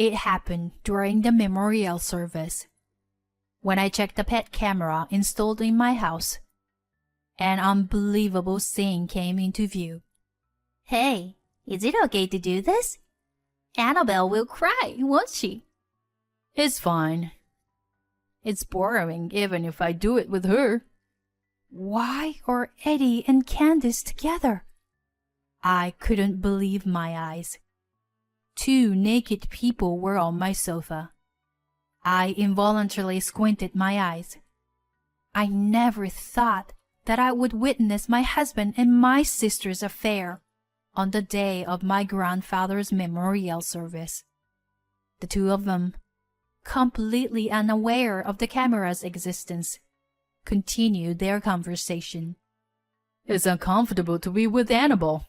It happened during the memorial service. When I checked the pet camera installed in my house, an unbelievable scene came into view. Hey, is it okay to do this? Annabelle will cry, won't she? It's fine. It's boring even if I do it with her. Why are Eddie and Candace together? I couldn't believe my eyes. Two naked people were on my sofa. I involuntarily squinted my eyes. I never thought that I would witness my husband and my sister's affair on the day of my grandfather's memorial service. The two of them, completely unaware of the camera's existence, continued their conversation. It's uncomfortable to be with Annabelle.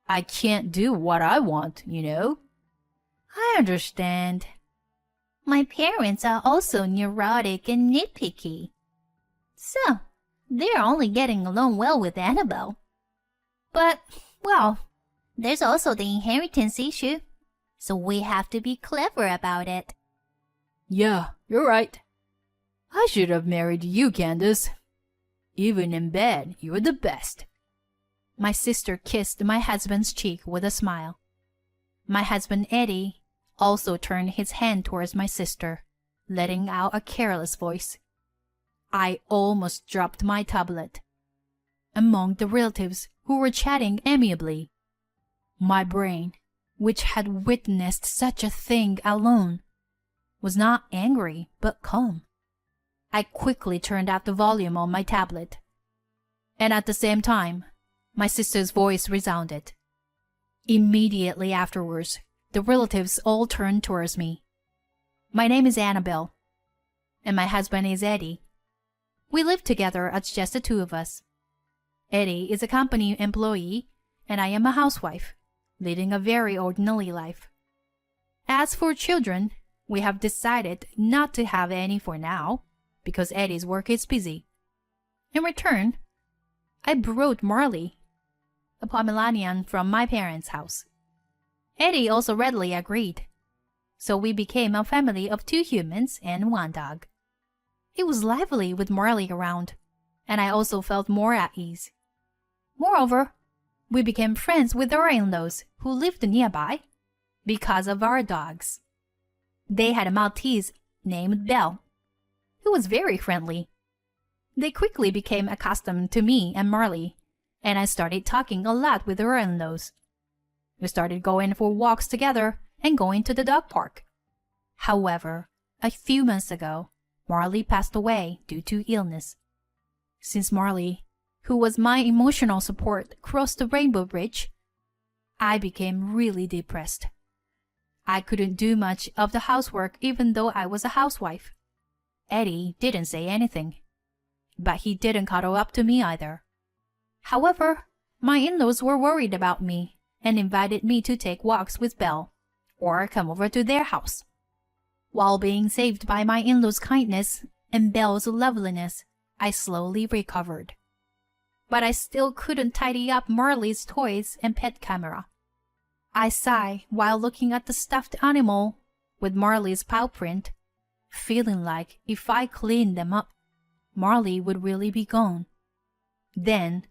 I can't do what I want, you know. I understand. My parents are also neurotic and nitpicky. So, they're only getting along well with Annabelle. But, well, there's also the inheritance issue, so we have to be clever about it. Yeah, you're right. I should have married you, Candace. Even in bed, you're the best. My sister kissed my husband's cheek with a smile. My husband, Eddie, also turned his hand towards my sister, letting out a careless voice. I almost dropped my tablet. Among the relatives who were chatting amiably, my brain, which had witnessed such a thing alone, was not angry but calm. I quickly turned up the volume on my tablet, and at the same time, my sister's voice resounded. Immediately afterwards, the relatives all turned towards me. My name is Annabelle, and my husband is Eddie. We live together as just the two of us. Eddie is a company employee, and I am a housewife, leading a very ordinary life. As for children, we have decided not to have any for now, because Eddie's work is busy. In return, I brought Marley, a Pomeranian from my parents' house. Eddie also readily agreed, so we became a family of 2 humans and 1 dog. It was lively with Marley around, and I also felt more at ease. Moreover, we became friends with our in-laws who lived nearby because of our dogs. They had a Maltese named Belle, who was very friendly. They quickly became accustomed to me and Marley, and I started talking a lot with our in-laws. We started going for walks together and going to the dog park. However, a few months ago, Marley passed away due to illness. Since Marley, who was my emotional support, crossed the Rainbow Bridge, I became really depressed. I couldn't do much of the housework even though I was a housewife. Eddie didn't say anything, but he didn't cuddle up to me either. However, my in-laws were worried about me and invited me to take walks with Belle or come over to their house. While being saved by my in-laws' kindness and Belle's loveliness, I slowly recovered. But I still couldn't tidy up Marley's toys and pet camera. I sighed while looking at the stuffed animal with Marley's paw print, feeling like if I cleaned them up, Marley would really be gone. Then,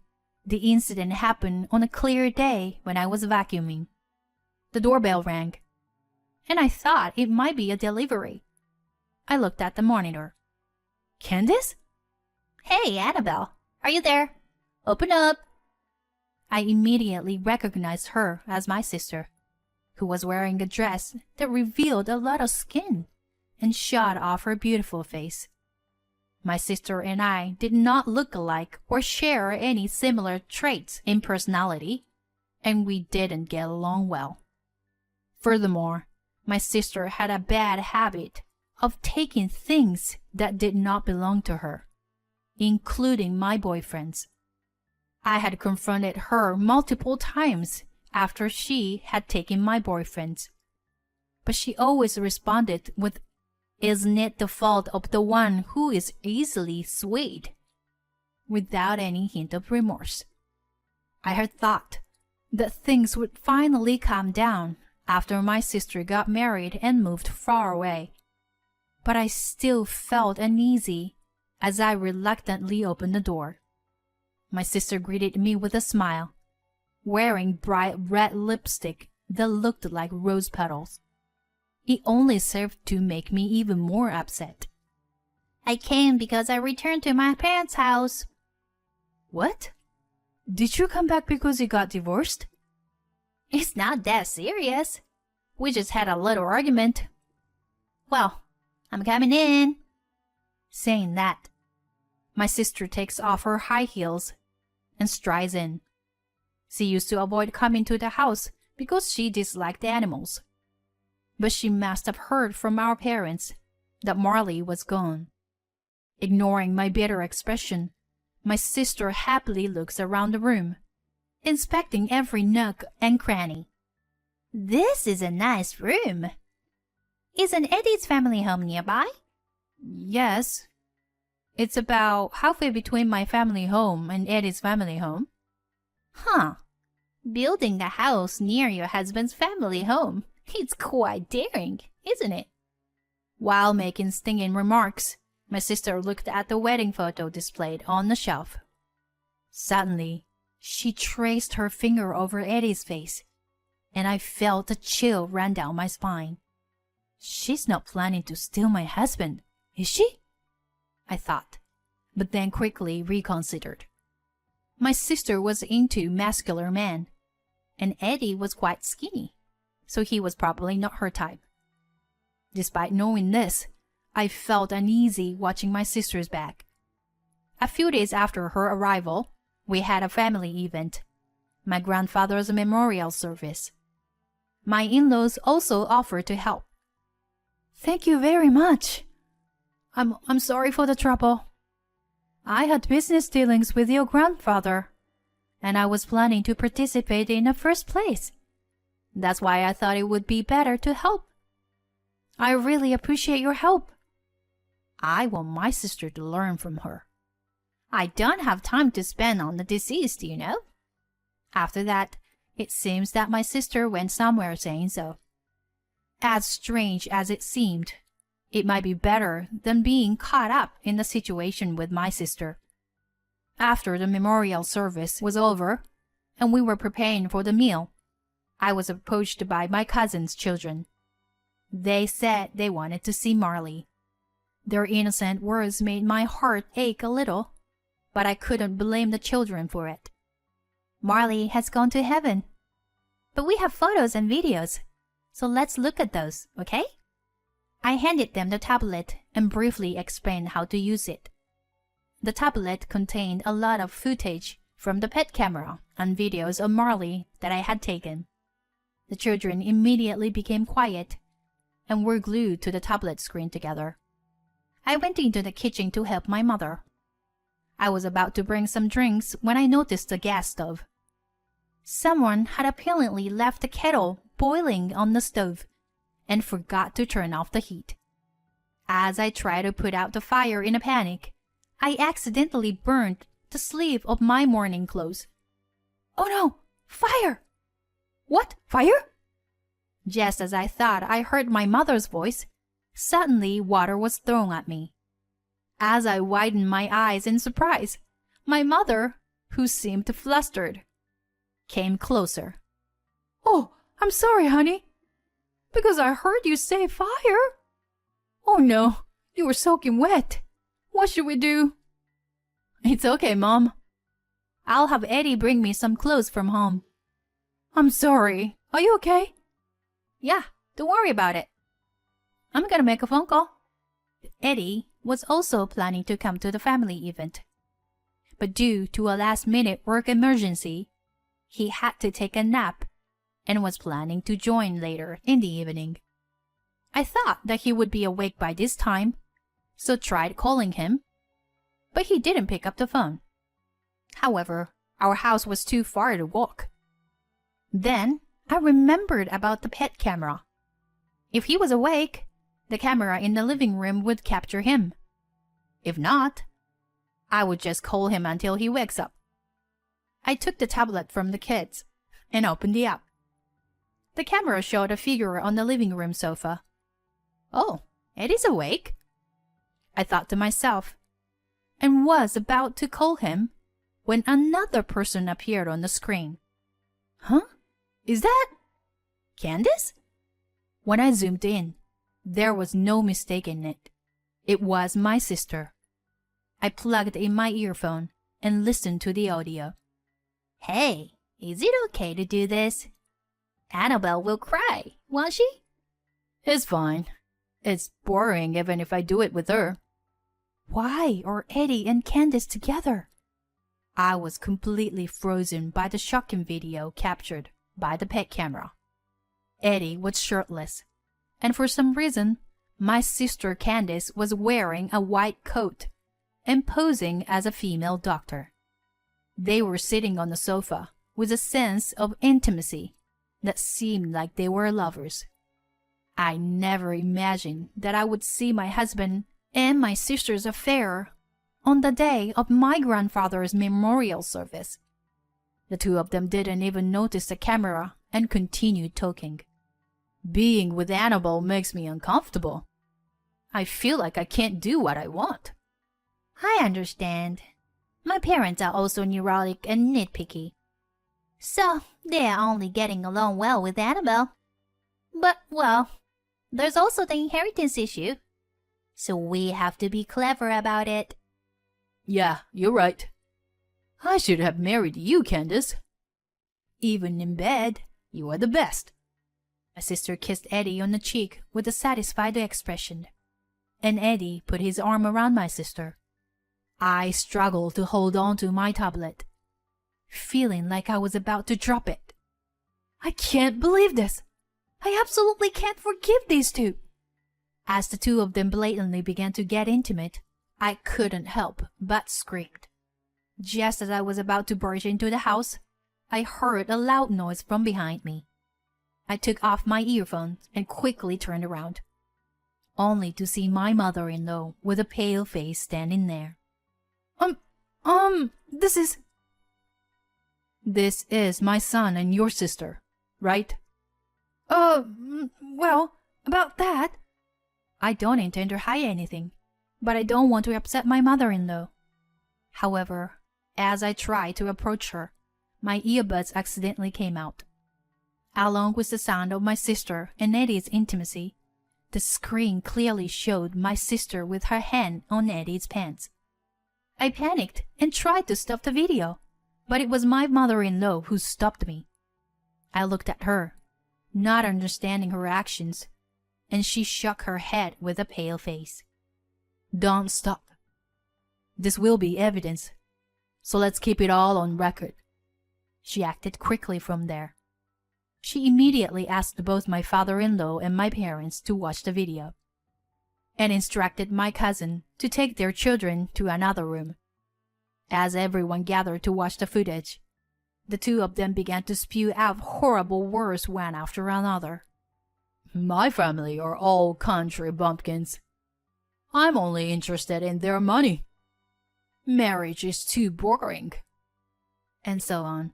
the incident happened on a clear day when I was vacuuming. The doorbell rang, and I thought it might be a delivery. I looked at the monitor. Candace? Hey, Annabelle, are you there? Open up. I immediately recognized her as my sister, who was wearing a dress that revealed a lot of skin and showed off her beautiful face. My sister and I did not look alike or share any similar traits in personality, and we didn't get along well. Furthermore, my sister had a bad habit of taking things that did not belong to her, including my boyfriends. I had confronted her multiple times after she had taken my boyfriends, but she always responded with, "Isn't it the fault of the one who is easily swayed?" without any hint of remorse. I had thought that things would finally calm down after my sister got married and moved far away. But I still felt uneasy as I reluctantly opened the door. My sister greeted me with a smile, wearing bright red lipstick that looked like rose petals. It only served to make me even more upset. I came because I returned to my parents' house. What? Did you come back because you got divorced? It's not that serious. We just had a little argument. Well, I'm coming in. Saying that, my sister takes off her high heels and strides in. She used to avoid coming to the house because she disliked animals. But she must have heard from our parents that Marley was gone. Ignoring my bitter expression, my sister happily looks around the room, inspecting every nook and cranny. This is a nice room. Isn't Eddie's family home nearby? Yes. It's about halfway between my family home and Eddie's family home. Huh. Building a house near your husband's family home. It's quite daring, isn't it? While making stinging remarks, my sister looked at the wedding photo displayed on the shelf. Suddenly, she traced her finger over Eddie's face, and I felt a chill run down my spine. She's not planning to steal my husband, is she? I thought, but then quickly reconsidered. My sister was into muscular men, and Eddie was quite skinny, so he was probably not her type. Despite knowing this, I felt uneasy watching my sister's back. A few days after her arrival, we had a family event, my grandfather's memorial service. My in-laws also offered to help. Thank you very much. I'm sorry for the trouble. I had business dealings with your grandfather, and I was planning to participate in the first place. That's why I thought it would be better to help. I really appreciate your help. I want my sister to learn from her. I don't have time to spend on the deceased, you know. After that, it seems that my sister went somewhere saying so. As strange as it seemed, it might be better than being caught up in the situation with my sister. After the memorial service was over, and we were preparing for the meal, I was approached by my cousin's children. They said they wanted to see Marley. Their innocent words made my heart ache a little, but I couldn't blame the children for it. Marley has gone to heaven. But we have photos and videos, so let's look at those, okay? I handed them the tablet and briefly explained how to use it. The tablet contained a lot of footage from the pet camera and videos of Marley that I had taken. The children immediately became quiet and were glued to the tablet screen together. I went into the kitchen to help my mother. I was about to bring some drinks when I noticed the gas stove. Someone had apparently left the kettle boiling on the stove and forgot to turn off the heat. As I tried to put out the fire in a panic, I accidentally burned the sleeve of my morning clothes. Oh no! Fire! What? Fire? Just as I thought I heard my mother's voice, suddenly water was thrown at me. As I widened my eyes in surprise, my mother, who seemed flustered, came closer. Oh, I'm sorry, honey. Because I heard you say fire. Oh no, you were soaking wet. What should we do? It's okay, Mom. I'll have Eddie bring me some clothes from home. I'm sorry. Are you okay? Yeah, don't worry about it. I'm gonna make a phone call. Eddie was also planning to come to the family event. But due to a last-minute work emergency, he had to take a nap and was planning to join later in the evening. I thought that he would be awake by this time, so tried calling him, but he didn't pick up the phone. However, our house was too far to walk. Then I remembered about the pet camera. If he was awake, the camera in the living room would capture him. If not, I would just call him until he wakes up. I took the tablet from the kids and opened the app. The camera showed a figure on the living room sofa. Oh, Eddie's awake? I thought to myself, and was about to call him when another person appeared on the screen. Huh? Is that Candace? When I zoomed in, there was no mistaking it. It was my sister. I plugged in my earphone and listened to the audio. Hey, is it okay to do this? Annabelle will cry, won't she? It's fine. It's boring even if I do it with her. Why are Eddie and Candace together? I was completely frozen by the shocking video captured by the pet camera. Eddie was shirtless, and for some reason, my sister Candace was wearing a white coat and posing as a female doctor. They were sitting on the sofa with a sense of intimacy that seemed like they were lovers. I never imagined that I would see my husband and my sister's affair on the day of my grandfather's memorial service. The two of them didn't even notice the camera and continued talking. Being with Annabelle makes me uncomfortable. I feel like I can't do what I want. I understand. My parents are also neurotic and nitpicky. So they are only getting along well with Annabelle. But, well, there's also the inheritance issue. So we have to be clever about it. Yeah, you're right. I should have married you, Candace. Even in bed, you are the best. My sister kissed Eddie on the cheek with a satisfied expression, and Eddie put his arm around my sister. I struggled to hold on to my tablet, feeling like I was about to drop it. I can't believe this. I absolutely can't forgive these two. As the two of them blatantly began to get intimate, I couldn't help but scream. Just as I was about to burst into the house, I heard a loud noise from behind me. I took off my earphones and quickly turned around, only to see my mother-in-law with a pale face standing there. This is my son and your sister, right? Well, about that. I don't intend to hide anything, but I don't want to upset my mother-in-law. However, as I tried to approach her, my earbuds accidentally came out. Along with the sound of my sister and Eddie's intimacy, the screen clearly showed my sister with her hand on Eddie's pants. I panicked and tried to stop the video, but it was my mother-in-law who stopped me. I looked at her, not understanding her actions, and she shook her head with a pale face. Don't stop. This will be evidence, so let's keep it all on record. She acted quickly from there. She immediately asked both my father-in-law and my parents to watch the video, and instructed my cousin to take their children to another room. As everyone gathered to watch the footage, the two of them began to spew out horrible words one after another. My family are all country bumpkins. I'm only interested in their money. Marriage is too boring. And so on.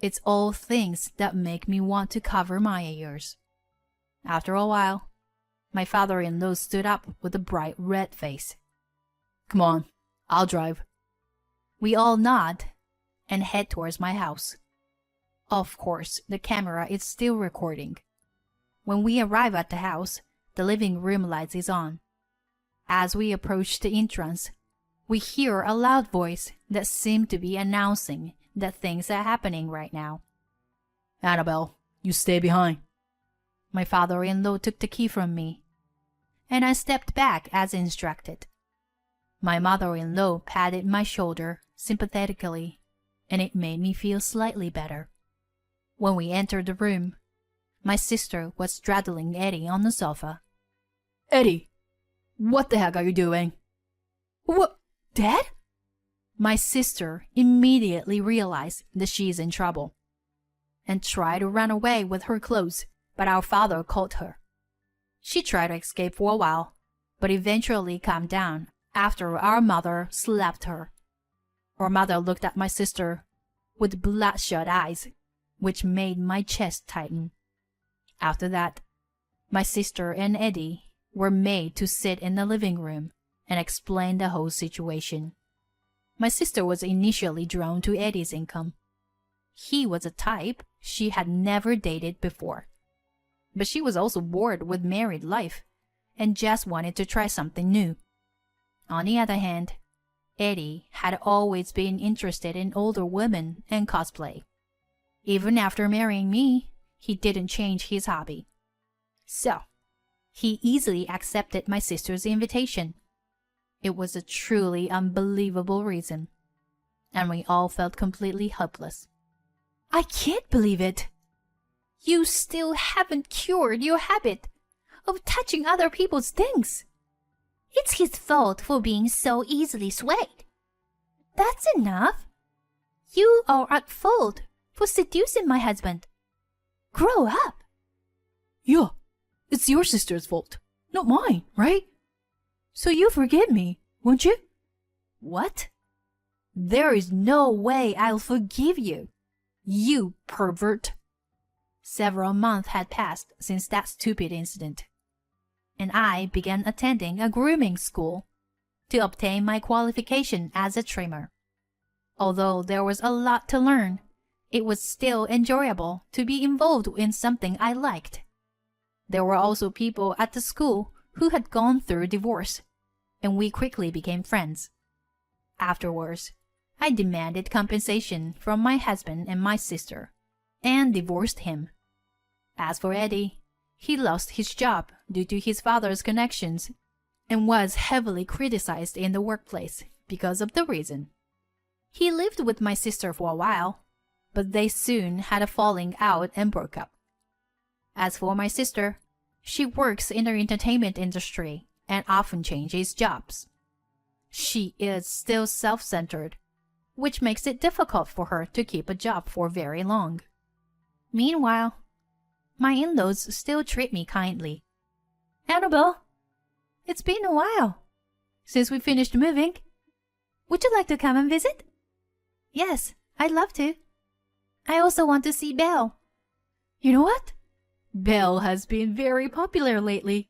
It's all things that make me want to cover my ears. After a while, my father-in-law stood up with a bright red face. Come on, I'll drive. We all nod and head towards my house. Of course, the camera is still recording. When we arrive at the house, the living room lights is on. As we approach the entrance, we hear a loud voice that seemed to be announcing that things are happening right now. Annabelle, you stay behind. My father-in-law took the key from me, and I stepped back as instructed. My mother-in-law patted my shoulder sympathetically, and it made me feel slightly better. When we entered the room, my sister was straddling Eddie on the sofa. Eddie, what the heck are you doing? What, Dad? My sister immediately realized that she's in trouble and tried to run away with her clothes, but our father caught her. She tried to escape for a while, but eventually calmed down after our mother slapped her. Our mother looked at my sister with bloodshot eyes, which made my chest tighten. After that, my sister and Eddie were made to sit in the living room and explain the whole situation. My sister was initially drawn to Eddie's income. He was a type she had never dated before. But she was also bored with married life and just wanted to try something new. On the other hand, Eddie had always been interested in older women and cosplay. Even after marrying me, he didn't change his hobby. So, he easily accepted my sister's invitation. It was a truly unbelievable reason, and we all felt completely helpless. I can't believe it! You still haven't cured your habit of touching other people's things. It's his fault for being so easily swayed. That's enough. You are at fault for seducing my husband. Grow up. Yeah, it's your sister's fault, not mine, right? So you forgive me, won't you? What? There is no way I'll forgive you, you pervert. Several months had passed since that stupid incident, and I began attending a grooming school to obtain my qualification as a trimmer. Although there was a lot to learn, it was still enjoyable to be involved in something I liked. There were also people at the school who had gone through divorce, and we quickly became friends. Afterwards, I demanded compensation from my husband and my sister, and divorced him. As for Eddie, he lost his job due to his father's connections and was heavily criticized in the workplace because of the reason. He lived with my sister for a while, but they soon had a falling out and broke up. As for my sister, she works in the entertainment industry and often changes jobs. She is still self-centered, which makes it difficult for her to keep a job for very long. Meanwhile, my in-laws still treat me kindly. Annabelle, it's been a while since we finished moving. Would you like to come and visit? Yes, I'd love to. I also want to see Belle. You know what? Belle has been very popular lately.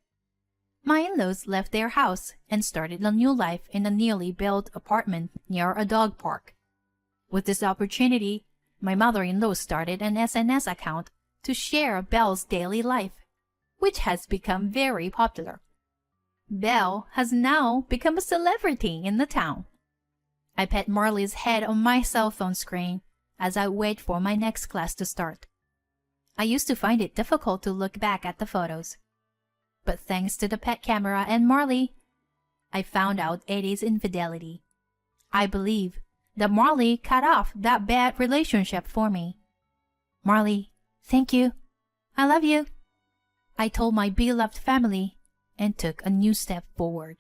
My in-laws left their house and started a new life in a newly built apartment near a dog park. With this opportunity, my mother-in-law started an SNS account to share Belle's daily life, which has become very popular. Belle has now become a celebrity in the town. I pet Marley's head on my cell phone screen as I wait for my next class to start. I used to find it difficult to look back at the photos. But thanks to the pet camera and Marley, I found out Eddie's infidelity. I believe that Marley cut off that bad relationship for me. Marley, thank you. I love you. I told my beloved family and took a new step forward.